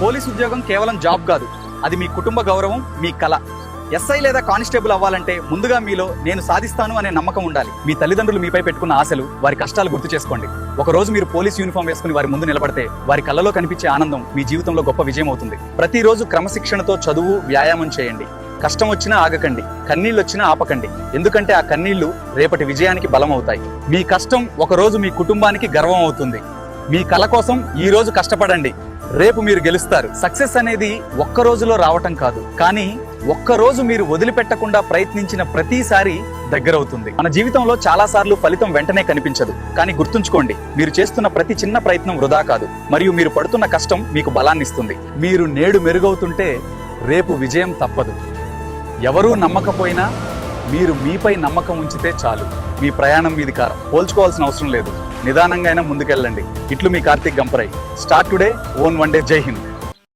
Police ఉద్యోగం కేవలం job కాదు, అది మీ కుటుంబ గౌరవం, మీ కళ. ఎస్ఐ లేదా కానిస్టేబుల్ అవ్వాలంటే ముందుగా మీలో నేను సాధిస్తాను అనే నమ్మకం ఉండాలి. మీ తల్లిదండ్రులు మీపై పెట్టుకున్న ఆశలు, వారి కష్టాలు గుర్తు చేసుకోండి. ఒక రోజు మీరు పోలీస్ యూనిఫామ్ వేసుకుని వారి ముందు నిలబడితే వారి కళ్ళలో కనిపించే ఆనందం మీ జీవితంలో గొప్ప విజయం అవుతుంది. ప్రతిరోజు క్రమశిక్షణతో చదువు, వ్యాయామం చేయండి. కష్టం వచ్చినా ఆగకండి, కన్నీళ్ళు వచ్చినా ఆపకండి. ఎందుకంటే ఆ కన్నీళ్లు రేపటి విజయానికి బలం అవుతాయి. మీ కష్టం ఒక రోజు మీ కుటుంబానికి గర్వం అవుతుంది. మీ కళ కోసం ఈ రోజు కష్టపడండి, రేపు మీరు గెలుస్తారు. సక్సెస్ అనేది ఒక్క రోజులో రావటం కాదు, కానీ ఒక్కరోజు మీరు వదిలిపెట్టకుండా ప్రయత్నించిన ప్రతిసారి దగ్గరవుతుంది. మన జీవితంలో చాలా సార్లు ఫలితం వెంటనే కనిపించదు, కానీ గుర్తుంచుకోండి, మీరు చేస్తున్న ప్రతి చిన్న ప్రయత్నం వృధా కాదు. మరియు మీరు పడుతున్న కష్టం మీకు బలాన్ని ఇస్తుంది. మీరు నేడు మెరుగవుతుంటే రేపు విజయం తప్పదు. ఎవరూ నమ్మకపోయినా మీరు మీపై నమ్మకం ఉంచితే చాలు. మీ ప్రయాణం మీది కారం, పోల్చుకోవాల్సిన అవసరం లేదు. నిదానంగా అయినా ముందుకెళ్ళండి. ఇట్లు మీ Karthik Gamparai. Start today, own one day. Jai Hind.